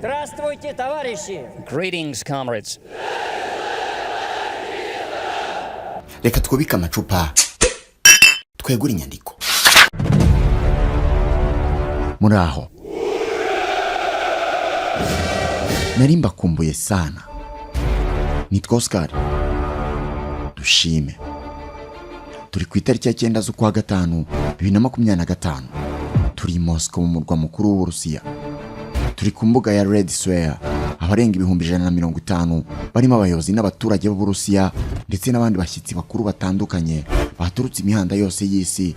Здравствуйте, товарищи! Greetings, comrades. Reka twubike amacupa twegure inyandiko. Muraho. Narimba kumbuye sana. Nitwa oscardushime. Turi ku itariki ya 9 z'ukwa gatanu 2025. Turi Moscow mu murwa mukuru w'Uburusiya. Turi ku mbuga ya Red Square, abarenga 150 barimo abayobozi n'abaturage b'Uburusiya ndetse n'abandi bashyitsi bakuru batandukanye baturutse imihanda yose y'isi.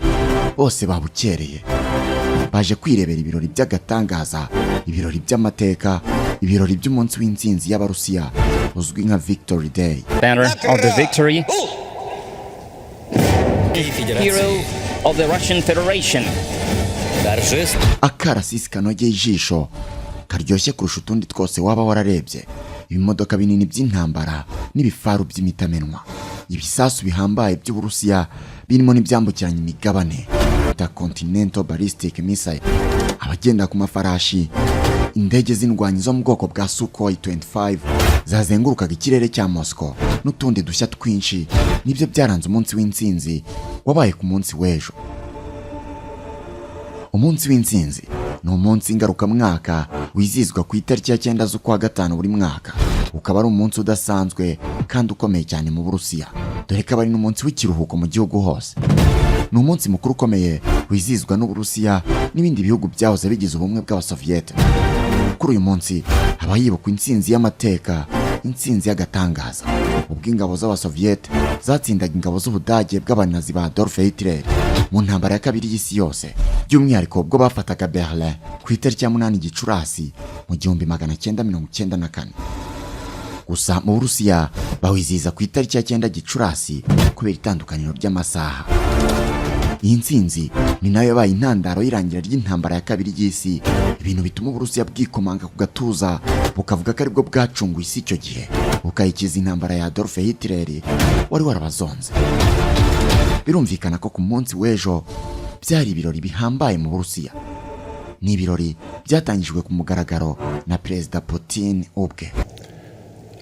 Bose babukereye baje kwirebera ibirori by'agatangaza, ibirori by'amateka, ibirori by'umunsi w'intsinzi y'Abarusiya uzwi nka Victory Day. Banner of the victory. Hero of the Russian Federation. Akarasisi kanogeye ijisho, karyoshye kurusha utundi twose waba wararebye. Ibimodoka binini by'intambara n'ibifaru by'imitamenwa, ibisasu bihambaye by'Uburusiya birimo n'ibyambukiranya imigabane, intercontinental ballistic missile, abagenda ku mafarashi, indege z'indwanyi zo mu bwoko bwa Sukhoi 25 zazengurukaga ikirere cya Moscow n'utundi dushya twinshi. Nibyo byaranze umunsi w'intsinzi wabaye ku munsi w'ejo. Umunsi w'intsinzi ni umunsi ngarukamwaka wizizwa ku itariki ya 9 z'ukwa gatanu buri mwaka. Ukaba ari umunsi udasanzwe kandi ukomeye cyane mu Burusiya, dore ko ari n'umunsi w'ikiruhuko mu gihugu hose. Ni umunsi mukuru ukomeye wizizwa n'Uburusiya n'ibindi bihugu byahoze bigize ubumwe bw'Abasoviete. Kuri uyu munsi haba hibukwa intsinzi y'amateka, intsinzi y'agatangaza, ubwo ingabo z'Abasoviete zatsindaga ingabo z'Ubudage bw'abanazi ba Adolf Hitler mu ntambara ya kabiri y'isi yose, by'umwihariko ubwo bafataga Berlin ku itariki ya 8 Gicurasi mu 1994. Gusa mu Burusiya bawiziza ku itariki ya 9 Gicurasi kubera itandukaniro by'amasaha. Iyi ntsinzi ni nayo yabaye intandaro y'irangira ry'intambara ya kabiri y'isi, ibintu bituma Uburusiya bwikomanga ku gatuza bukavuga ko aribwo bwacunguye isi icyo gihe, bukayikiza intambara ya Adolf Hitler wari warabazonze. Birumvikana ko ku munsi w'ejo byari ibirori bihambaye mu Burusiya. Ni ibirori byatangijwe ku mugaragaro na Perezida Putin ubwe.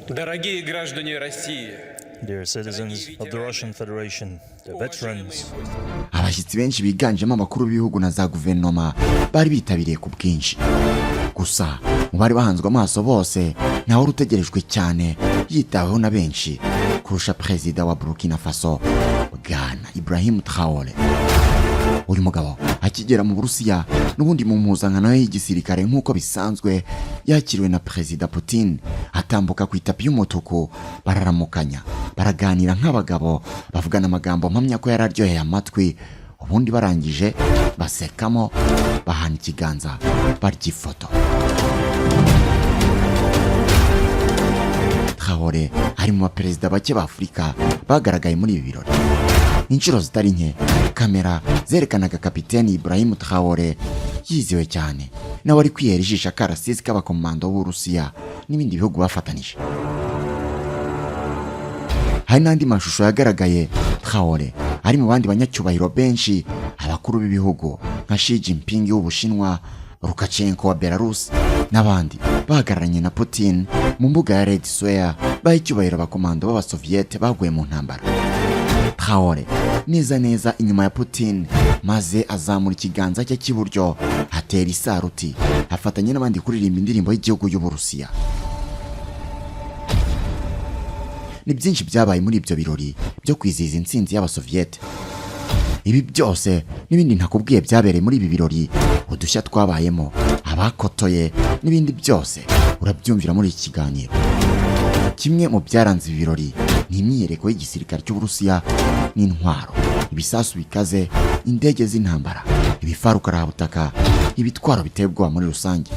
Дорогие граждане России, dear citizens of the Russian Federation, the veterans. Abashyitsi benshi biganjemo abakuru b'ibihugu na za guverinoma bari bitabiriye ku bwinshi. Gusa mu bari bahanzwe amaso bose ntawe utegerejwe cyane, yitaweho na benshi kurusha Perezida wa Burkina Faso Bwana Ibrahim Traore. Uyu mugabo akigera mu Burusiya n'ubundi mu mpuzankano y'igisirikare nk'uko bisanzwe, yakiriwe na Perezida Putin, atambuka ku itapi y'umutuku, bararamukanya, baraganira nk'abagabo, bavugana amagambo mpamya ko yararyoheye amatwi. Ubundi barangije basekamo, bahana ikiganza, barya ifoto. Traore ari mu baperezida bake ba Afurika bagaragaye muri ibi birori. Inshuro zitari nke kamera zerekanaga kapiteni Ibrahim Traore yiziwe cyane, nawe ari kwihera ijisho Akarasisi k'abakomando b'Uburusiya n'ibindi bihugu bafatanije. Hari n'andi mashusho yagaragaye Traore ari mu bandi banyacyubahiro benshi, abakuru b'ibihugu nka Xi Jinping w'Ubushinwa, Lukashenko wa Belarus n'abandi bahagararanye na Putin mu mbuga ya Red Square, baha icyubahiro abakomando b'Abasoviete baguye mu ntambara. Traore neza inyuma ya Putin, maze azamura ikiganza cye cy'iburyo, atera isaruti, afatanye n'abandi kuririmba indirimbo y'igihugu y'Uburusiya. Ni byinshi byabaye muri ibyo birori byo kwizihiza intsinzi y'Abasoviete. Ibi byose n'ibindi ntakubwiye byabereye muri ibi birori, udushya twabayemo, abakotoye n'ibindi byose urabyumvira muri iki kiganiro. Kimwe mu byaranze ibi birori ni imyiyereko y'igisirikare cy'Uburusiya n'intwaro, ibisasu bikaze, indege z'intambara, ibifaru karabutaka, ibitwaro biteye ubwoba muri rusange.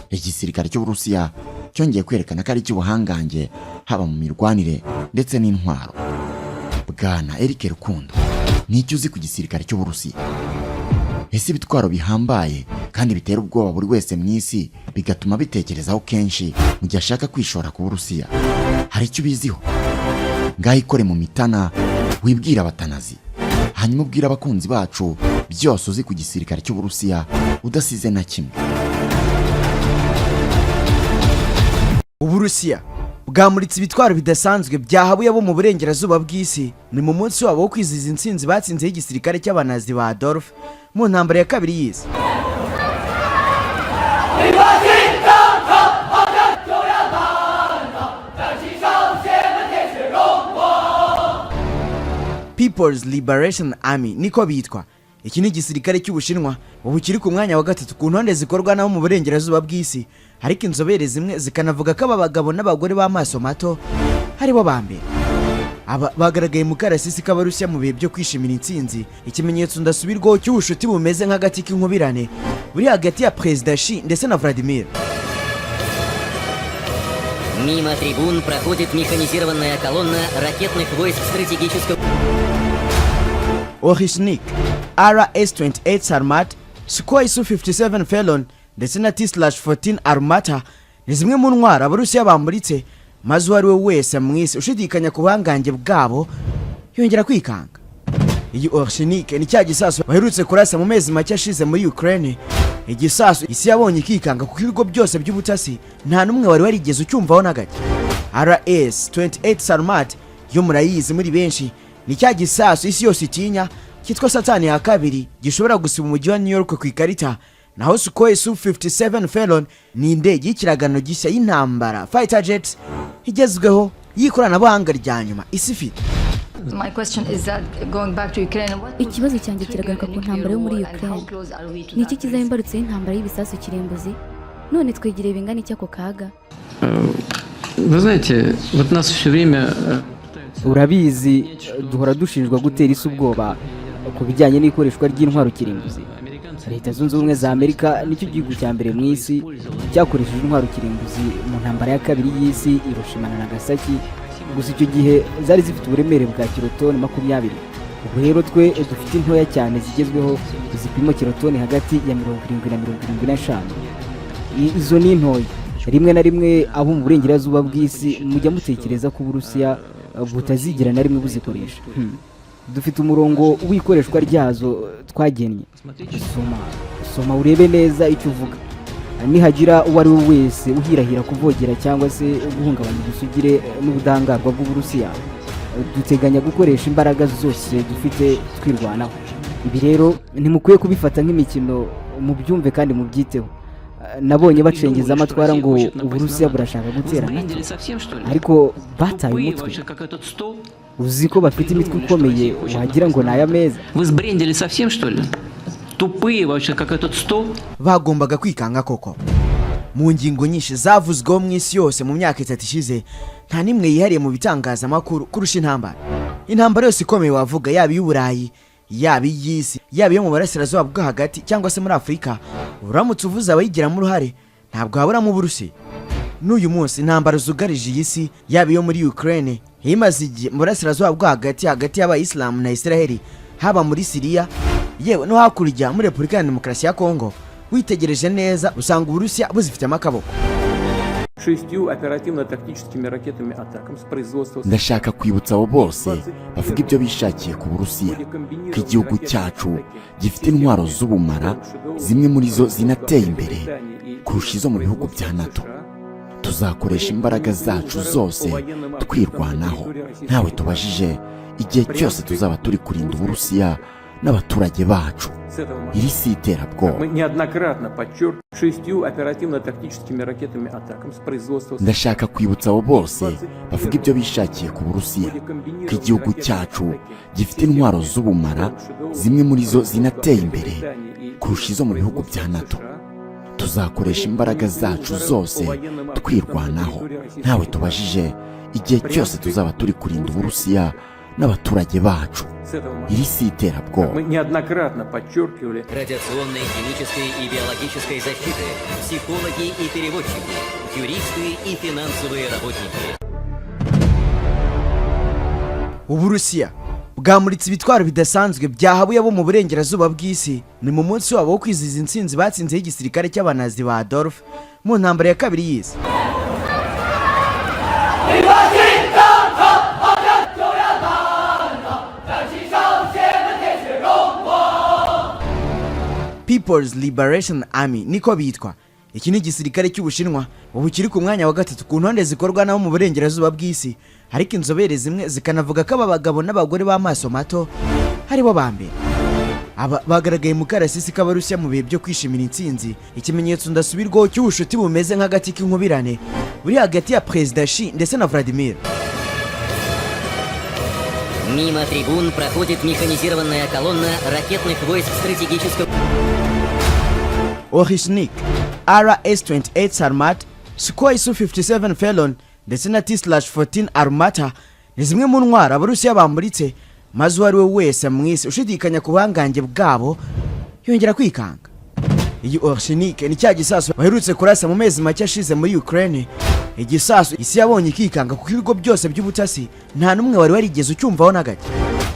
Igisirikare cy'Uburusiya cyongeye kwerekana ko ari cy'ubuhangange haba mu mirwanire ndetse n'intwaro. Bwana Eric Rukundo, nicyo uzi ku gisirikare cy'Uburusiya? Ese ibitwaro bihambaye kandi bitera ubwoba buri wese mu isi bigatuma bitekerezaho kenshi mu gihe ashaka kwishora ku Burusiya, hari icyo ubiziho? Ngaho ikore mu mitana, wibwira abatanazi, hanyuma ubwira abakunzi bacu byose uzi ku gisirikare cy'Uburusiya udasize na kimwe. Uburusiya bwamuritse ibitwaro bidasanzwe byahabuye abo mu burengerazuba bw'isi ni mu munsi wabo wo kwizihiza intsinzi batsinzeho igisirikare cy'abanazi ba Adolf mu ntambara ya kabiri y'isi. People's Liberation Army niko bitwa. Iki ni igisirikare cy'Ubushinwa ubu kiri ku mwanya wa gatatu ku ntonde zikorwa nabo mu burengerazuba bw'isi, ariko inzobere zimwe zikanavuga ko aba bagabo n'abagore b'amaso mato haribo ba mbere. Aba bagaragaye mu Akarasisi k'Abarusiya mu bihe byo kwishimira intsinzi, ikimenyetso ndasubirwaho cy'ubushuti bumeze nk'agati k'inkubirane buri hagati ya Perezida Xi ndetse na Vladimir. Мимо трибун проходит механизированная колонна ракетных войск стратегического... Orishnik, RS-28 Sarmat, Sukhoi Su-57 Felon ndetse na T-14 Armata ni zimwe mu ntwaro Abarusiya bamuritse, maze uwo ari we wese mwisi ushidikanya ku buhangange bwabo yongera kwikanga. Iyi Orishnik ni cya gisasu baherutse kurasa mu mezi make ashize muri Ukraine. Igisasu isi yabonye ikikanga kuko ibigo byose by'ubutasi nta n'umwe wari warigeze ucyumvaho na gake. RS-28 Sarmat yo murayizi muri benshi, ni cya gisasu isi yose itinya cyitwa Satani ya kabiri gishobora gusiba umujyi wa New York ku ikarita, naho Sukhoi Su-57 Felon ni indege y'ikiragano gishya y'intambara fighter jet igezweho y'ikoranabuhanga rya nyuma isi ifite. My question is that going back to Ukraine, ikibazo cyanjye kiragaruka ku ntambara yo muri Ukraine. Ni iki kizahimbarutse intambara y'ibisasu kirimbuzi? None twegireye bingana iki ako kaga? Вы знаете, вот нас все время urabizi duhora dushinjwa gutera isi ubwoba ku bijyanye n'ikoreshwa ry'intwaro kirimbuzi. Leta Zunze Ubumwe za Amerika nicyo gihugu cya mbere mu isi cyakoresheje intwaro kirimbuzi mu ntambara ya kabiri y'isi, Hiroshima na Nagasaki. Gusa icyo gihe zari zifite uburemere bwa kilotoni 20. Ubu rero twe dufite intoya cyane zigezweho zipima kilotoni hagati ya 70 na 75. Izo ni ntoya. Rimwe na rimwe abo mu burengerazuba bw'isi mujya mutekereza ko Uburusiya butazigira na rimwe buzikoresha. Dufite umurongo w'ikoreshwa ryazo twagennye. Soma urebe neza icyo uvuga. Nihagira uwo ari we wese uhirahira kuvogera cyangwa se guhungabanya ubusugire n'ubudangarwa bw'Uburusiya, duteganya gukoresha imbaraga zose dufite twirwanaho. Ibi rero ntimukwiye kubifata nk'imikino, mu byumve kandi mu byiteho. Nabonye bacengeza amatwara ngo Uburusiya burashaka gutera, ariko bataye umutwe. Uzi ko bafite imitwe ikomeye wagira ngo naya meza. Bagombaga kwikanga koko. Mu ngingo nyinshi zavuzweho mu isi yose mu myaka 3 ishize, nta nimwe yihariye mu bitangazamakuru kurusha intambara. Intambara yose ikomeye wavuga, yaba y'Uburayi, yaba y'isi, yaba yo mu burasirazuba bwo hagati cyangwa se muri Afurika, uramutse uvuze abayigiramo uruhare ntabwo haburamo Uburusiya. N'uyu munsi intambara zugarije iyi si, yaba yo muri Ukraine, himaze igihe mu burasirazuba bwo hagati y'Abayisilamu na Israeli, haba muri Syria, yewe no hakurya muri Repubulika ya Demokarasi ya Kongo, witegereje neza usanga Uburusiya buzifitemo akaboko. Ndashaka kwibutsa abo bose bavuga ibyo bishakiye ku Burusiya ko igihugu cyacu gifite intwaro z'ubumara, zimwe muri zo zinateye imbere kurusha izo mu bihugu bya NATO. Tuzakoresha imbaraga zacu zose twirwanaho, ntawe tubajije, igihe cyose tuzaba turi kurinda Uburusiya n'abaturage bacu. Iri si iterabwoba. Ndashaka kwibutsa abo bose bavuga ibyo bishakiye ku Burusiya ko igihugu cyacu gifite intwaro z'ubumara, zimwe muri zo zinateye imbere kurusha izo mu bihugu bya NATO. Tuzakoresha imbaraga zacu zose twirwanaho, ntawe tubajije, igihe cyose tuzaba turi kurinda Uburusiya n'abaturage bacu. Iri si iterabwoba. Радиационной, химической и биологической защиты, психологи и переводчики, юристы и финансовые работники. Uburusiya bwamuritse ibitwaro bidasanzwe byahabuye abo mu burengerazuba bw'isi ni mu munsi wabo wo kwizihiza intsinzi batsinzeho igisirikare cy'abanazi ba Adolf mu ntambara ya kabiri y'isi. People's Liberation Army niko bitwa. Iki ni igisirikare cy'Ubushinwa ubu kiri ku mwanya wa gatatu ku ntonde zikorwa nabo mu burengerazuba bw'isi, ariko inzobere zimwe zikanavuga ko aba bagabo n'abagore b'amaso mato haribo ba mbere. Aba bagaragaye mu Akarasisi k'Abarusiya mu bihe byo kwishimira intsinzi, ikimenyetso ndasubirwaho cy'ubushuti bumeze nk'agati k'inkubirane buri hagati ya Perezida Xi ndetse na Vladimir. Мимо трибун проходит механизированная колонна ракетных войск стратегического... Orishnik, RS-28 Sarmat, Sukhoi Su-57 Felon ndetse na T-14 Armata ni zimwe mu ntwaro Abarusiya bamuritse, maze uwo ari we wese mwisi ushidikanya ku buhangange bwabo yongera kwikanga. Iyi Orishnik ni cya gisasu baherutse kurasa mu mezi make ashize muri Ukraine, igisasu isi yabonye ikikanga kuko ibigo byose by'ubutasi nta n'umwe wari warigeze ucyumvaho na gake.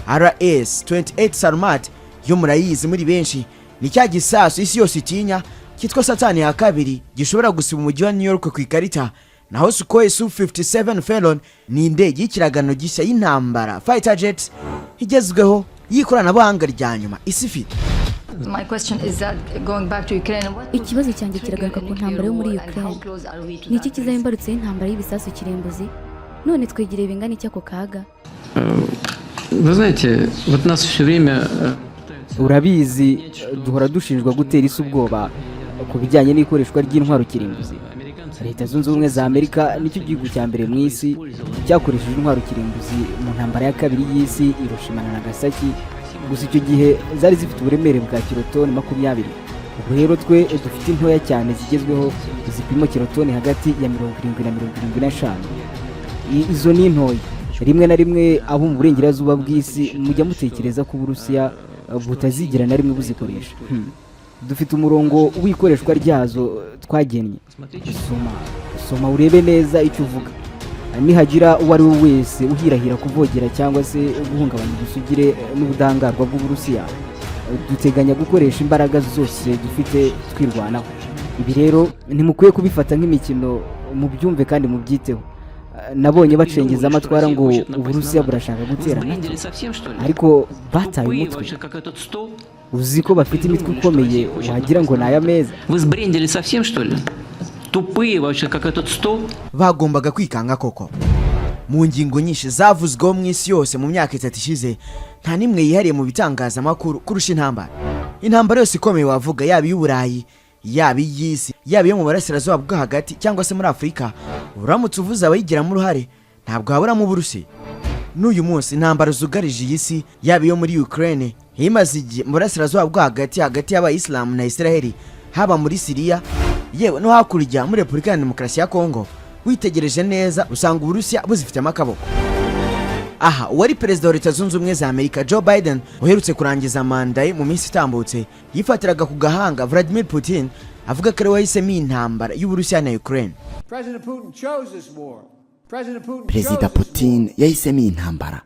RS-28 Sarmat yo murayizi muri benshi, ni cya gisasu isi yose itinya cyitwa Satani ya kabiri gishobora gusiba umujyi wa New York ku ikarita, naho Sukhoi Su-57 Felon ni indege y'ikiragano gishya y'intambara fighter jet igezweho y'ikoranabuhanga rya nyuma isi ifite. My question is that going back to Ukraine, ikibazo cyanjye kiragaruka ku ntambara yo muri Ukraine. Ni iki kizahimbarutse intambara y'ibisasu kirimbuzi, none twegereye bingana iki ako kaga? Вы знаете, вот нас все время... Urabizi duhora dushinjwa gutera isi ubwoba ku bijyanye n'ikoreshwa ry'intwaro kirimbuzi. Leta zunze ubumwe za Amerika nicyo gihugu cya mbere mu isi cyakoresheje intwaro kirimbuzi mu ntambara ya kabiri y'isi Hiroshima na Nagasaki, gusa icyo gihe zari zifite uburemere bwa kilotoni 20. Ubu rero twe dufite intoya cyane zigezweho zipima kilotoni hagati ya 70 na 75. Izo ni ntoya. Rimwe na rimwe abo mu burengerazuba bw'isi mujya mutekereza ko Uburusiya butazigira na rimwe buzikoresha. Dufite umurongo w'ikoreshwa ryazo twagennye. Soma urebe neza icyo uvuga. Nihagira uwo ari we wese uhirahira kuvogera cyangwa se guhungabanya ubusugire n'ubudangarwa bw'Uburusiya, duteganya gukoresha imbaraga zose dufite twirwanaho. Ibi rero ntimukwiye kubifata nk'imikino, mu byumve kandi mu byiteho. Nabonye bacengeza amatwara ngo Uburusiya burashaka gutera, ariko bataye umutwe. Uzi ko bafite imitwe ikomeye wagira ngo naya meza. Bagombaga kwikanga koko. Mu ngingo nyinshi zavuzweho mu isi yose mu myaka 3 ishize, nta nimwe yihariye mu bitangazamakuru kurusha intambara. Intambara yose ikomeye wavuga, yaba y'Uburayi, yaba y'isi, yaba yo mu burasirazuba bwo hagati cyangwa se muri Afurika, uramutse uvuze abayigiramo uruhare ntabwo haburamo Uburusiya. N'uyu munsi intambara zugarije iyi si, yaba yo muri Ukraine, himaze igihe mu burasirazuba bwo hagati y'Abayisilamu na Israeli, haba muri Syria, yewe no hakurya muri Repubulika ya Demokarasi ya Kongo, witegereje neza usanga Uburusiya buzifitemo akaboko. Aha uwari perezida wa Leta Zunze Ubumwe za Amerika Joe Biden uherutse kurangiza manda ye mu minsi itambutse, yifatiraga ku gahanga Vladimir Putin, avuga ko ari wahisemo intambara y'Uburusiya na Ukraine. Perezida Putin yahisemo intambara.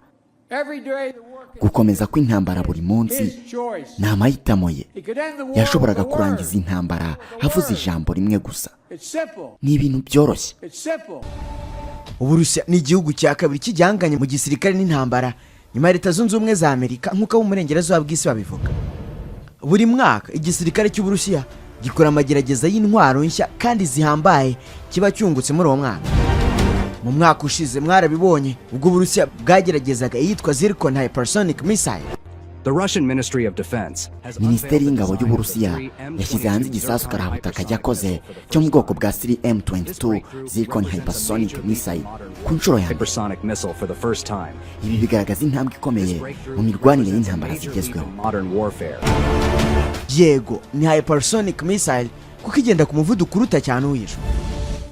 Gukomeza kw'intambara buri munsi ni amahitamo ye. Yashoboraga kurangiza intambara havuze ijambo rimwe gusa. Ni ibintu byoroshye. Uburusiya ni igihugu cya kabiri kijyanganye mu gisirikare n'intambara nyuma ya Leta Zunze Ubumwe za Amerika, nk'uko abo mu burengerazuba bw'isi babivuga. Buri mwaka igisirikare cy'Uburusiya gikora amagerageza y'intwaro nshya kandi zihambaye kiba cyungutse muri uwo mwaka. Mu mwaka ushize mwarabibonye ubwo Uburusiya bwageragezaga iyitwa Zircon hypersonic missile. Minisiteri y'ingabo y'Uburusiya yashyize hanze igisasu karabutaka yakoze cyo mu bwoko bwa M22 Zircon hypersonic missile ku nshuro ya mbere. Ibi bigaragaza intambwe ikomeye mu mirwanire y'intambara zigezweho. Yego ni hypersonic missile kuko igenda ku muvuduko uruta cyane uwisho.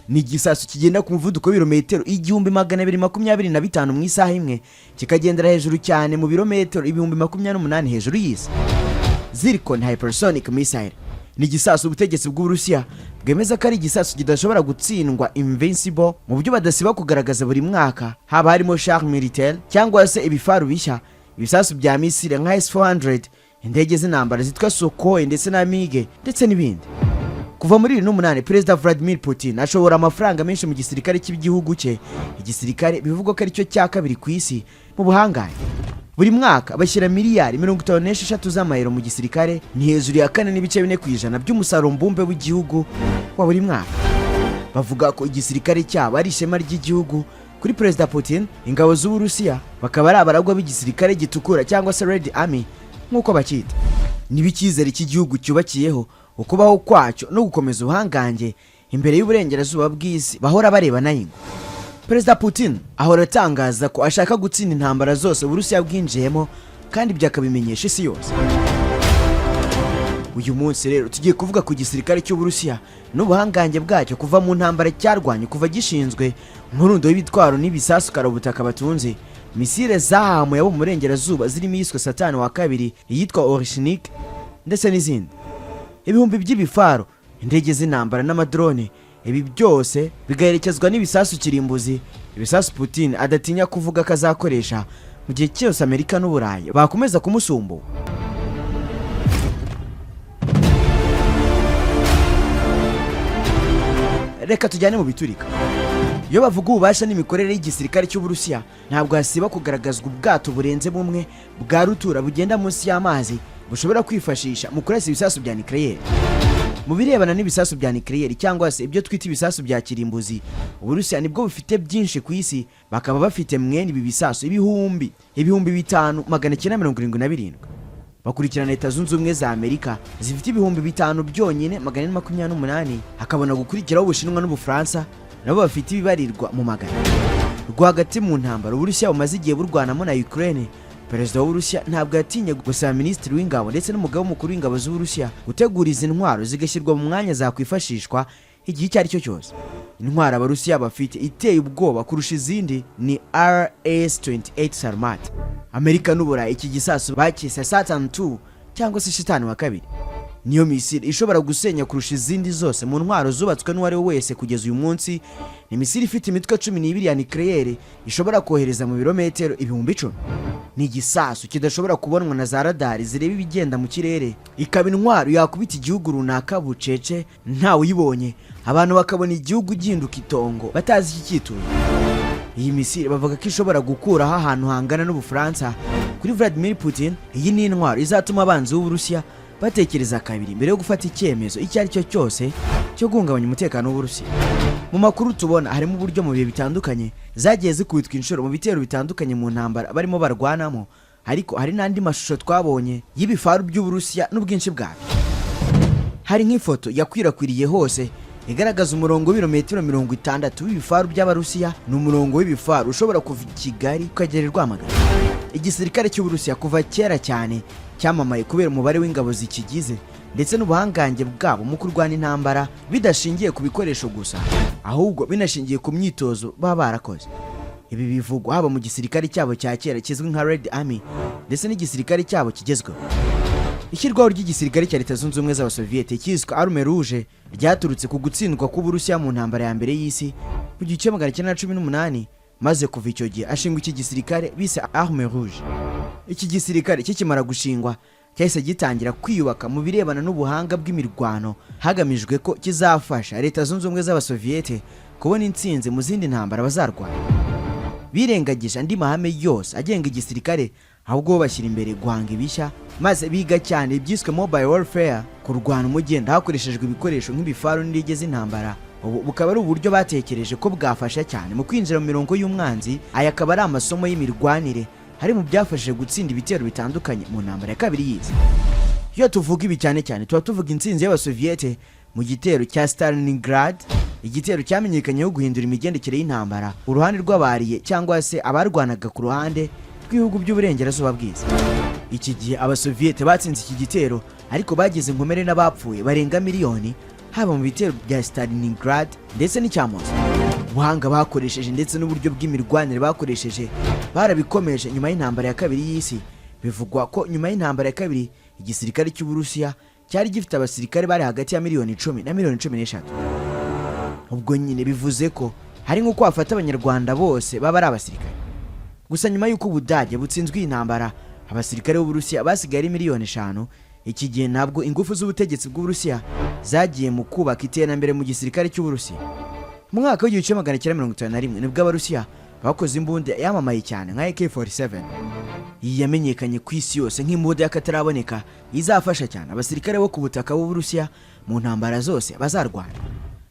Ni igisasu kigenda ku muvuduko w'ibirometero 1225 mu isaha imwe, kikagendera hejuru cyane mu birometero 1028 hejuru y'isi. Zircon hypersonic missile ni igisasu ubutegetsi bw'Uburusiya bwemeza ko ari igisasu kidashobora gutsindwa, invincible, mu buryo badasiba kugaragaza buri mwaka, haba harimo char militaire cyangwa se ibifaru bishya, ibisasu bya misile nka S-400, indege z'intambara zitwa Sukhoi ndetse na Mige ndetse n'ibindi. Kuva muri 2008 Perezida Vladimir Putin ashobora amafaranga menshi mu gisirikare cy'igihugu cye, igisirikare bivugwa ko ari cyo cya kabiri ku isi mu buhangaye. buri mwaka bashyira miliyari 56 z'amayero mu gisirikare, ni hejuru ya 4.4% by'umusaruro mbumbe w'igihugu wa buri mwaka. Bavuga ko igisirikare cyabo ari ishema ry'igihugu. Kuri Perezida Putin, ingabo z'Uburusiya bakaba ari abaragwa b'igisirikare gitukura cyangwa se Red Army nk'uko bakita. Niba icyizere cy'igihugu cyubakiyeho ukubaho kwacyo no gukomeza ubuhangange imbere y'uburengerazuba bw'isi bahora bareba nayingo. Perezida Putin ahora atangaza ko ashaka gutsinda intambara zose Uburusiya bwinjiyemo kandi byakabimenyesha isi yose. Uyu munsi rero tugiye kuvuga ku gisirikare cy'Uburusiya n'ubuhangange bwacyo kuva mu ntambara cyarwanye kuva gishinzwe nk'urundo y'ibitwaro n'ibisasu karabutaka batunze, misile zahamuye abo mu burengerazuba zirimo iyiswe Satani wa kabiri, iyitwa Orishnik ndetse n'izindi. Ibihumbi by'ibifaro, indege z'intambara n'amadrone, ibi byose bigaherekezwa n'ibisasu kirimbuzi, ibisasu Putin adatinya kuvuga ko azakoresha mu gihe cyose Amerika n'Uburayi bakomeza kumusumbuka. Reka tujyane mu biturika. Iyo bavuga ububasha n'imikorere y'igisirikare cy'Uburusiya, ntabwo hasiba kugaragazwa ubwato burenze bumwe bwa rutura bugenda munsi y'amazi bushobora kwifashisha mu kurasa ibisasu bya nucleaire. Mu birebana n'ibisasu bya nucleaire cyangwa se ibyo twita ibisasu bya kirimbuzi, Uburusiya nibwo bufite byinshi ku isi, bakaba bafite mwene ibi bisasu ibihumbi 5,977. Bakurikirana Leta Zunze Ubumwe za Amerika zifite ibihumbi 5 byonyine 428, hakabona gukurikiraho Ubushinwa n'Ubufaransa nabo bafite ibibarirwa mu magana. Rwagati mu ntambara Uburusiya bumaze igihe burwanamo na Ukraine, Perezida w'Uburusiya ntabwo yatinye gusaba Minisitiri w'Ingabo ndetse n'umugaba mukuru w'ingabo z'Uburusiya gutegura izi ntwaro zigashyirwa mu mwanya zakwifashishwa igihe icyo ari cyo cyose. Intwaro Abarusiya bafite iteye ubwoba kurusha izindi ni RS-28 Sarmat. Amerika n'Uburayi iki gisasu bakise Saturn II cyangwa se Shitani wa kabiri. Niyo misile ishobora gusenya kurusha izindi zose mu ntwaro zubatswe n'uwari wese kugeza uyu munsi. Ni misile ifite imitwe 12 ya nucleaire ishobora kohereza mu birometero 10,000. Ni igisasu kidashobora kubonwa na za radari zireba ibigenda mu kirere, ikaba intwaro yakubita igihugu runaka bucece ntawe uyibonye, abantu bakabona igihugu gihinduka itongo batazi iki cyituye. Iyi misile bavuga ko ishobora gukuraho ahantu hangana n'Ubufaransa. Kuri Vladimir Putin, iyi ni intwaro izatuma abanzi b'Uburusiya batekereza kabiri mbere yo gufata icyemezo icyo ari cyo cyose cyo guhungabanya umutekano w'Uburusiya. Mu makuru tubona harimo uburyo mu bihe bitandukanye zagiye zikubitwa inshuro mu bitero bitandukanye mu ntambara barimo barwanamo, ariko hari n'andi mashusho twabonye y'ibifaru by'Uburusiya n'ubwinshi bwabyo. Hari nk'ifoto yakwirakwiriye hose igaragaza umurongo w'ibirometero 60 w'ibifaru by'Abarusiya. Ni umurongo w'ibifaru ushobora kuva i Kigali ukagera i Rwamagana. Igisirikare cy'Uburusiya kuva kera cyane cyamamaye kubera umubare w'ingabo zikigize ndetse n'ubuhangange bwabo mu kurwana intambara bidashingiye ku bikoresho gusa, ahubwo binashingiye ku myitozo baba barakoze. Ibi bivugwa haba mu gisirikare cyabo cya kera kizwi nka Red Army ndetse n'igisirikare cyabo kigezweho. Ishyirwaho ry'igisirikare cya Leta Zunze Ubumwe z'Abasoviyete cyiswe Arme Rouge ryaturutse ku gutsindwa k'Uburusiya mu ntambara ya mbere y'isi mu 1918, maze kuva icyo gihe ashingwa iki gisirikare bise Arme Rouge. Iki gisirikare kikimara gushingwa cyahise gitangira kwiyubaka mu birebana n'ubuhanga bw'imirwano hagamijwe ko kizafasha Leta Zunze Ubumwe z'Abasoviyete kubona intsinzi mu zindi ntambara bazarwana. Birengagije andi mahame yose agenga igisirikare, ahubwo bashyira imbere guhanga ibishya, maze biga cyane ibyiswe mobile warfare, kurwana umugenda hakoreshejwe ibikoresho nk'ibifaru n'indege z'intambara. Ubu bukaba ari uburyo batekereje ko bwafasha cyane mu kwinjira mu mirongo y'umwanzi. Aya akaba ari amasomo y'imirwanire hari mu byafashije gutsinda ibitero bitandukanye mu ntambara ya kabiri y'isi. Iyo tuvuga ibi cyane cyane tuba tuvuga intsinzi y'Abasoviyete mu gitero cya Stalingrad, igitero cyamenyekanyeho guhindura imigendekere y'intambara uruhande rw'abariye cyangwa se abarwanaga ku ruhande rw'ibihugu by'uburengerazuba bw'isi. Iki gihe Abasoviyete batsinze iki gitero, ariko bagize inkomere n'abapfuye barenga miliyoni haba mu bitero bya Stalingrad ndetse n'icya Munsi. Ubuhanga bakoresheje ndetse n'uburyo bw'imirwanire bakoresheje barabikomeje nyuma y'intambara ya kabiri y'isi. Bivugwa ko nyuma y'intambara ya kabiri igisirikare cy'Uburusiya cyari gifite abasirikare bari hagati ya miliyoni 10 na miliyoni 13. Ubwo nyine bivuze ko hari nk'uko bafata Abanyarwanda bose baba ari abasirikare. Gusa nyuma y'uko Ubudage butsinzwe intambara, abasirikare b'Uburusiya basigaye ari miliyoni 5. Iki gihe ntabwo ingufu z'ubutegetsi bw'Uburusiya zagiye mu kubaka iterambere mu gisirikare cy'Uburusiya. Mu mwaka w'1951 nibwo Abarusiya bakoze imbunda yamamaye cyane nka AK-47. Iyi yamenyekanye ku isi yose nk'imbunda y'akataraboneka izafasha cyane abasirikare bo ku butaka b'Uburusiya mu ntambara zose bazarwana.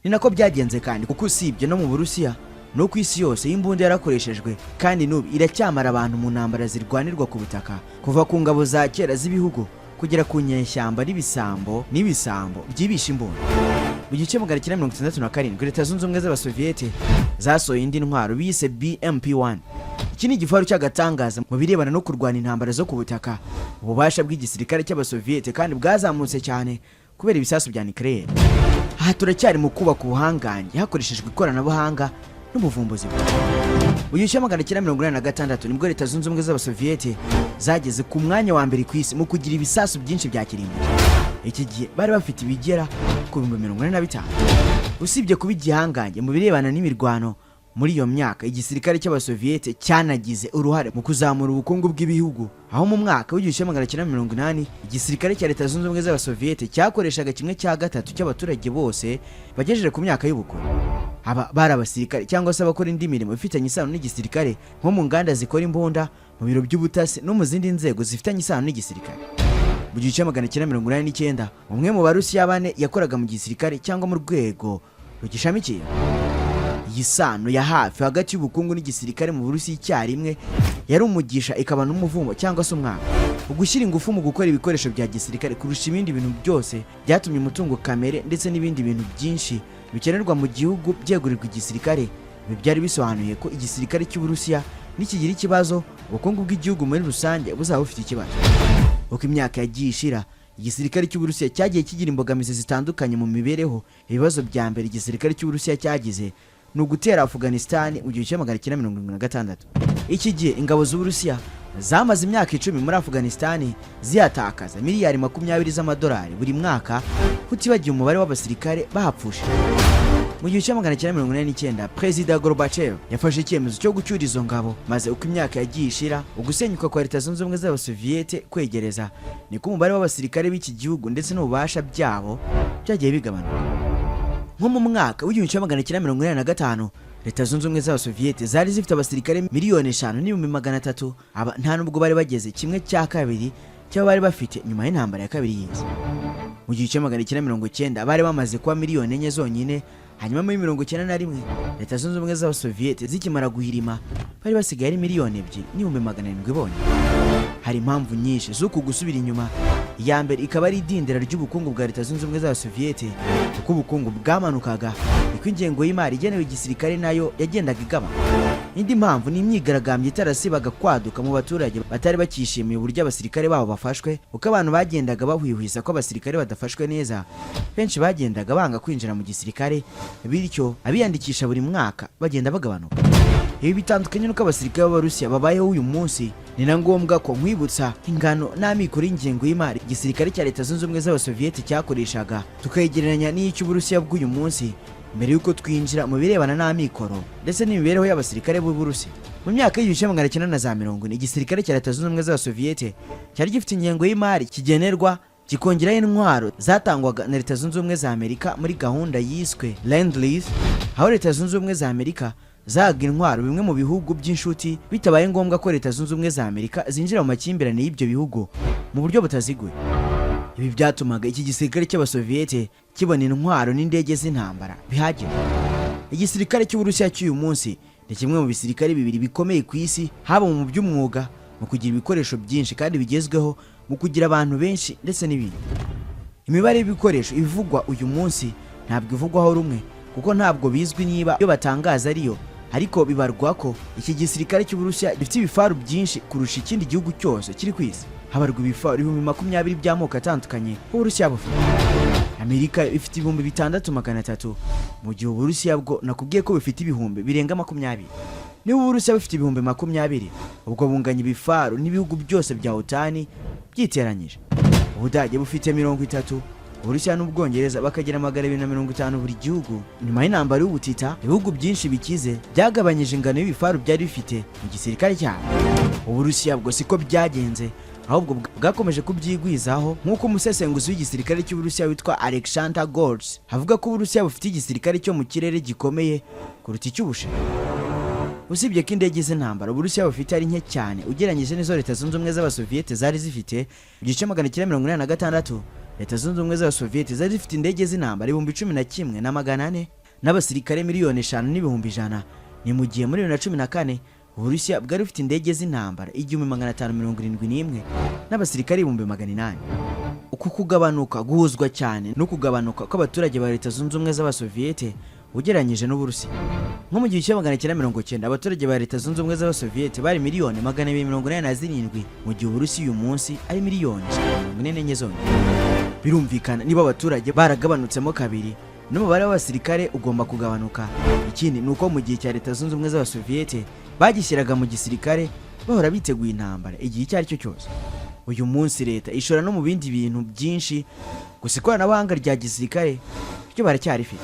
Ni nako byagenze kandi kuko usibye no mu Burusiya no ku isi yose imbunda yarakoreshejwe kandi n'ubu iracyamara abantu mu ntambara zirwanirwa ku butaka kuva ku ngabo za kera z'ibihugu kugera ku nyeshyamba n'ibisambo byibisha imbunda. Mu gice 1967 Leta Zunze Ubumwe z'Abasoviyete zasohoye indi ntwaro bise BMP-1. Iki ni igifaru cy'agatangaza mu birebana no kurwana intambara zo ku butaka. Ububasha bw'igisirikare cy'Abasoviyete kandi bwazamutse cyane kubera ibisasu bya nucleaire. Aha turacyari mu kubaka ubuhangange hakoreshejwe ikoranabuhanga n'ubuvumbuzi. Mu gice 1986 nibwo Leta Zunze Ubumwe z'Abasoviyete zageze ku mwanya wa mbere ku isi mu kugira ibisasu byinshi bya kirimbuzi. Iki gihe bari bafite ibigera ku 45. Usibye kuba igihangange mu birebana n'imirwano, muri iyo myaka igisirikare cy'Abasoviyete cyanagize uruhare mu kuzamura ubukungu bw'ibihugu, aho mu mwaka w'1980 igisirikare cya Leta Zunze Ubumwe z'Abasoviyete cyakoreshaga 1/3 cy'abaturage bose bagejeje ku myaka y'ubukuru. Aba bari abasirikare cyangwa se abakora indi mirimo ifitanye isano n'igisirikare nko mu nganda zikora imbunda, mu biro by'ubutasi no mu zindi nzego zifitanye isano n'igisirikare. Mu gice 1989 umwe mu Barusiya bane yakoraga mu gisirikare cyangwa mu rwego rugishamikiye. Iyi sano ya hafi hagati y'ubukungu n'igisirikare mu Burusiya icyarimwe yari umugisha ikaba n'umuvumo cyangwa se umwaka. Ugushyira ingufu mu gukora ibikoresho bya gisirikare kurusha ibindi bintu byose byatumye umutungo kamere ndetse n'ibindi bintu byinshi bikenerwa mu gihugu byegurirwa igisirikare. Ibi byari bisobanuye ko igisirikare cy'Uburusiya nikigira ikibazo ubukungu bw'igihugu muri rusange buzaba bufite ikibazo. Uko imyaka yagiye ishira igisirikare cy'Uburusiya cyagiye kigira imbogamizi zitandukanye mu mibereho. Ibibazo bya mbere igisirikare cy'Uburusiya cyagize ni ugutera Afghanistan mu gihe cya 1976. Iki gihe ingabo z'Uburusiya zamaze imyaka 10 muri Afghanistan ziyatakaza miliyari 20 z'amadolari buri mwaka, kutibagiye umubare w'abasirikare bahapfusha. Mu gihe cya 1989 Perezida Gorbachev yafashe icyemezo cyo gucyura izo ngabo, maze uko imyaka yagiye ishira ugusenyuka kwa Leta Zunze Ubumwe z'Abasoviyete kwegereza, niko umubare w'abasirikare b'iki gihugu ndetse n'ububasha byabo byagiye bigabanuka. Nko mu mwaka w'1985 Leta Zunze Ubumwe z'Abasoviyete zari zifite abasirikare 5,300,000. Aba nta nubwo bari bageze 1/2 cy'abo bari bafite nyuma y'intambara ya kabiri y'isi. Mu gihe cya 1990 bari bamaze kuba 4,000,000 zonyine. Hanyuma muri 1991 Leta Zunze Ubumwe z'Abasoviyete zikimara guhirima bari basigaye ari 2,200,000 bonyine. Hari impamvu nyinshi z'uku gusubira inyuma. Iya mbere ikaba ari idindira ry'ubukungu bwa Leta Zunze Ubumwe z'Abasoviyete. Uko ubukungu bwamanukaga niko ingengo y'imari igenewe igisirikare nayo yagendaga igaba. Indi mpamvu ni imyigaragambyo itarasibaga kwaduka mu baturage batari bakishimiye uburyo abasirikare babo bafashwe. Uko abantu bagendaga bahwihwisa ko abasirikare badafashwe neza, benshi bagendaga banga kwinjira mu gisirikare, bityo abiyandikisha buri mwaka bagenda bagabanuka. Ibi bitandukanye nuko abasirikare b'Abarusiya babayeho uyu munsi. Ni na ngombwa ko nkwibutsa ingano n'amikoro y'ingengo y'imari igisirikare cya Leta Zunze Ubumwe z'Abasoviyete cyakoreshaga tukayegeranya n'iy'Uburusiya bw'uyu munsi, mbere yuko twinjira mu birebana n'amikoro ndetse n'imibereho y'abasirikare b'Uburusiya. Mu myaka y'1940 igisirikare cya Leta Zunze Ubumwe z'Abasoviyete cyari gifite ingengo y'imari kigenerwa kikongeraho intwaro zatangwaga na Leta Zunze Ubumwe za Amerika muri gahunda yiswe Lend Lease, aho Leta Zunze Ubumwe za Amerika zaga intwaro bimwe mu bihugu by'inshuti bitabaye ngombwa ko Leta Zunze Ubumwe za Amerika zinjira mu makimbirane y'ibyo bihugu mu buryo butaziguye. Ibi byatumaga iki gisirikare cy'Abasoviyete kibona intwaro n'indege z'intambara bihagije. Igisirikare cy'Uburusiya cy'uyu munsi ni kimwe mu bisirikare bibiri bikomeye ku isi, haba mu by'umwuga, mu kugira ibikoresho byinshi kandi bigezweho, mu kugira abantu benshi ndetse n'ibindi. Imibare y'ibikoresho ibivugwa uyu munsi ntabwo ivugwaho rumwe kuko ntabwo bizwi niba iyo batangaza ariyo, ariko bibarwa ko iki gisirikare cy'Uburusiya gifite ibifaru byinshi kurusha ikindi gihugu cyose kiri ku isi. Habarwa ibifaru 20 by'amoko atandukanye Uburusiya bufite. Amerika ifite 6,300 mu gihe Uburusiya bwo nakubwiye ko bifite ibihumbi birenga 20. Niba Uburusiya bufite 20,000 ubwo bunganya ibifaru n'ibihugu byose bya OTAN byiteranyije. Ubudage bufite 30, Uburusiya n'Ubwongereza bakagira 250 buri gihugu. Nyuma y'intambara y'ubutita ibihugu byinshi bikize byagabanyije ingano y'ibifaru byari bifite mu gisirikare cyabo. Uburusiya bwo siko byagenze, ahubwo bwakomeje kubyigwizaho nk'uko umusesenguzi w'igisirikare cy'Uburusiya witwa Alexander Goltz avuga ko Uburusiya bufite igisirikare cyo mu kirere gikomeye kuruta icy'Ubushinwa. usibye ko indege z'intambara Uburusiya bufite ari nke cyane ugereranyije n'izo Leta Zunze Ubumwe z'Abasoviyete zari zifite. Mu gice 1986 Leta Zunze Ubumwe z'Abasoviyete zari zifite indege z'intambara 11,400 n'abasirikare 500,100. Ni mu gihe muri 2014 Uburusiya bwari bufite indege z'intambara 1571 n'abasirikare 800,000. Uku kugabanuka guhuzwa cyane no kugabanuka kw'abaturage ba Leta Zunze Ubumwe z'Abasoviyete ugereranyije n'Uburusiya. Nko mu gihe cya 1990 abaturage ba Leta Zunze Ubumwe z'Abasoviyete bari 287,000 mu gihe Uburusiya uyu munsi ari 1,044,000 zonyine. Birumvikana niba abaturage baragabanutsemo kabiri n'umubare w'abasirikare ugomba kugabanuka. Ikindi ni uko mu gihe cya Leta Zunze Ubumwe z'Abasoviyete bagishyiraga mu gisirikare bahora biteguye intambara igihe icyo ari cyo cyose. Uyu munsi leta ishora no mu bindi bintu byinshi, gusa ikoranabuhanga rya gisirikare ryo baracyarifite.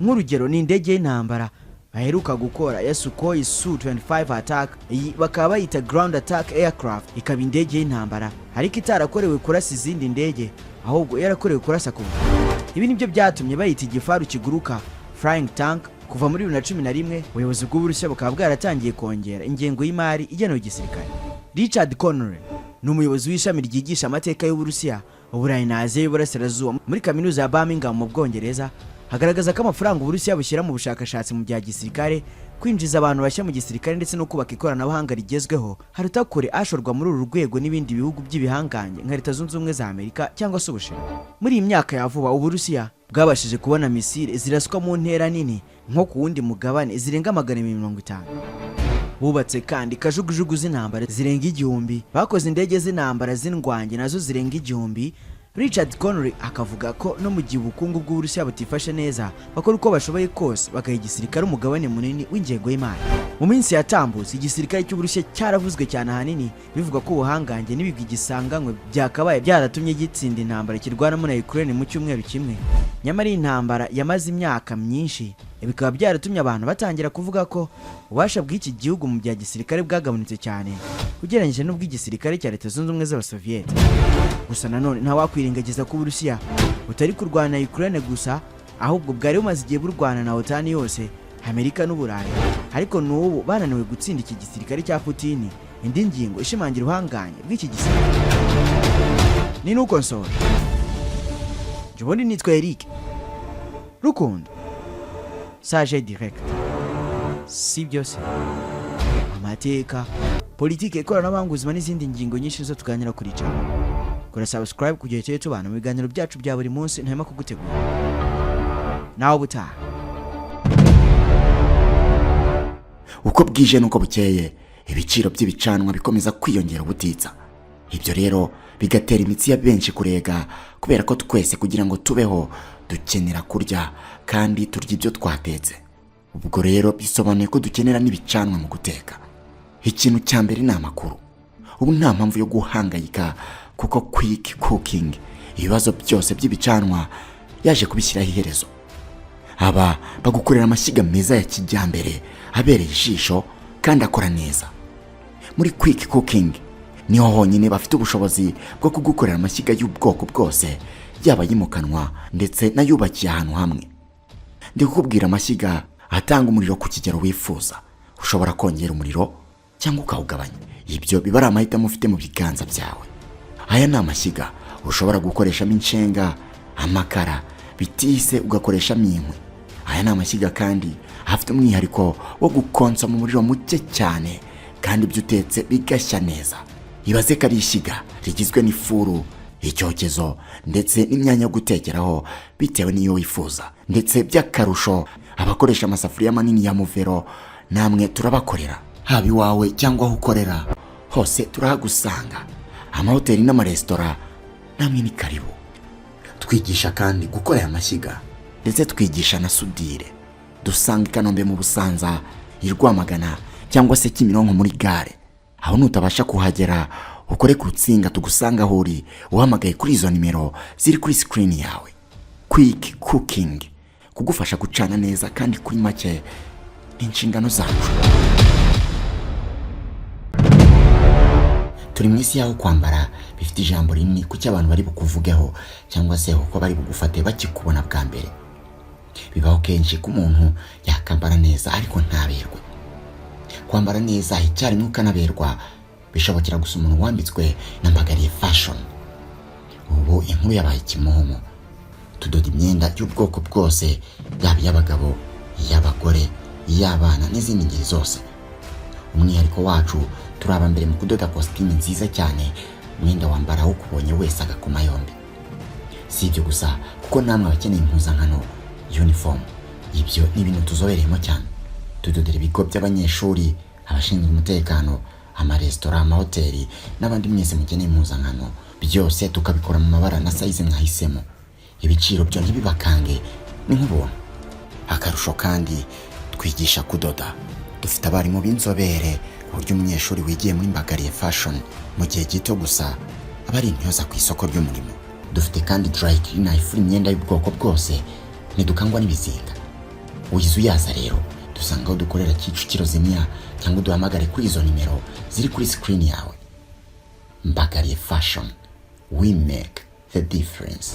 Nk'urugero ni indege y'intambara baheruka gukora ya Sukhoi Su-25 attack, iyi bakaba bayita ground attack aircraft, ikaba indege y'intambara ariko itarakorewe kurasa izindi ndege ahubwo yarakorewe kurasa ku butaka. Ibi nibyo byatumye bayita igifaru kiguruka flying tank. Kuva muri 2011 ubuyobozi bw'Uburusiya bukaba bwaratangiye kongera ingengo y'imari igenewe igisirikare. Richard Connery ni umuyobozi w'ishami ryigisha amateka y'Uburusiya, Uburayi na Aziya y'Uburasirazuba muri kaminuza ya Birmingham mu Bwongereza, hagaragaza ko amafaranga Uburusiya bushyira mu bushakashatsi mu bya gisirikare, kwinjiza abantu bashya mu gisirikare ndetse no kubaka ikoranabuhanga rigezweho haruta kure ashorwa muri uru rwego n'ibindi bihugu by'ibihangange nka Leta Zunze Ubumwe za Amerika cyangwa se Ubushinwa. Muri iyi myaka ya vuba Uburusiya bwabashije kubona misile ziraswa mu ntera nini nko ku wundi mugabane zirenga 150. Bubatse kandi kajugujugu z'intambara zirenga 1,000, bakoze indege z'intambara z'indwange nazo zirenga 1,000. Richard Connery akavuga ko no mu gihe ubukungu bw'Uburusiya butifashe neza bakora uko bashoboye kose bakaha igisirikare umugabane munini w'ingengo y'imari. Mu minsi yatambutse igisirikare cy'Uburusiya cyaravuzwe cyane ahanini bivuga ko ubuhangange n'ibigwi gisanganywe byakabaye byaratumye gitsinda intambara kirwanamo na Ukraine mu cyumweru kimwe. Nyamara intambara yamaze imyaka myinshi bikaba byaratumye abantu batangira kuvuga ko ubasha bw'iki gihugu mu bya gisirikare bwagabanutse cyane ugereranyije n'ubw'igisirikare cya Leta Zunze Ubumwe z'Abasoviyete. Gusa nanone nta wakwirengagiza ko Uburusiya butari kurwana na Ukraine gusa, ahubwo bwari bumaze igihe burwana na OTAN yose, Amerika n'Uburayi, ariko n'ubu bananiwe gutsinda iki gisirikare cya Putin. Indi ngingo ishimangira ubuhangange bw'iki gisirikare ni nuko nsoje. Jubundi nitwa Eric Rukundo, Sage Direct, si byose amateka, politike, ikoranabuhanga, ubuzima n'izindi ngingo nyinshi zo tuganira kuri channel. Kora subscribe kugira cyo tubana mu biganiro byacu bya buri munsi ntahema kugutegura. Nawe butaha. Uko bwije nuko bukeye ibiciro by'ibicanwa bikomeza kwiyongera ubutitsa. Ibyo rero bigatera imitsi ya benshi kurega, kubera ko twese kugira ngo tubeho dukenera kurya kandi turya ibyo twatetse. Ubwo rero bisobanuye ko dukenera n'ibicanwa mu guteka. Ikintu cya mbere ni amakuru. Ubu nta mpamvu yo guhangayika kuko quick cooking ibibazo byose by'ibicanwa yaje kubishyiraho iherezo. Aba bagukorera amashyiga meza ya kijyambere abereye ijisho kandi akora neza. Muri quick cooking niho honyine bafite ubushobozi bwo kugukorera amashyiga y'ubwoko bwose, yaba yimukanwa ndetse n'ayubakiye ahantu hamwe. Ndi kukubwira amashyiga atanga umuriro ku kigero wifuza. Ushobora kongera umuriro cyangwa ukawugabanya. Ibyo biba ari amahitamo ufite mu biganza byawe. Aya ni amashyiga ushobora gukoreshamo inshenga, amakara, bitise ugakoreshamo inkwi. Aya ni amashyiga kandi afite umwihariko wo gukonsa mu muriro muke cyane kandi ibyo utetse bigashya neza. Ibaze ko ari ishyiga rigizwe n'ifuru, icyokezo ndetse n'imyanya yo gutekeraho bitewe n'iyo wifuza. Ndetse by'akarusho abakoresha amasafuriya manini ya muvero namwe turabakorera. Haba iwawe cyangwa aho ukorera hose turahagusanga. Amahoteli n'amaresitora namwe ni karibu. Twigisha kandi gukorera amashyiga ndetse twigisha na sudire. Dusanga i Kanombe mu Busanza, i Rwamagana cyangwa se Kimironko muri gare. Aho nutabasha kuhagera ukore ku rutsinga tugusanga aho uri, uhamagaye kuri izo nimero ziri kuri screen yawe. Quick cooking, kugufasha gucana neza kandi kuri make inshingano zacu. Turi mu isi yaho kwambara bifite ijambo rinini kuki abantu bari bukuvugeho cyangwa se uko bari bugufate bakikubona bwa mbere. Bibaho kenshi ko umuntu yakambara neza ariko ntaberwe. kwambara neza icyarimwe ukanaberwa bishobokera gusa umuntu wambitswe na Mbagariye fashion. Ubu inkuru yabaye kimomo. Tudoda imyenda y'ubwoko bwose, yaba y'abagabo, y'abagore, y'abana n'izindi ngeri zose. Umwihariko wacu turaba mbere mu kudoda costume nziza cyane, mwenda wambara ukubonye wese agakoma yombi. Si ibyo gusa kuko namwe abakeneye impuzankano uniform, ibyo ni ibintu tuzobereyemo cyane. Tudodera ibigo by'abanyeshuri, abashinzwe umutekano, amaresitora, amahoteli n'abandi mwese mukeneye impuzankano, byose tukabikora mu mabara na size mwahisemo. Ibiciro byo ntibibakange ni nk'ubuntu. Akarusho kandi twigisha kudoda. Dufite abarimu b'inzobere ku buryo umunyeshuri wigiye muri Mbagariye fashion mu gihe gito gusa aba ari intyoza ku isoko ry'umurimo. Dufite kandi dry cleaner ifura imyenda y'ubwoko bwose, ntidukangwa n'ibizinga. Uyize uyaza rero dusanga aho dukorera Kicukiro Zimya, cyangwa duhamagare kuri izo nimero ziri kuri screen yawe. Mbagariye fashion, we make the difference.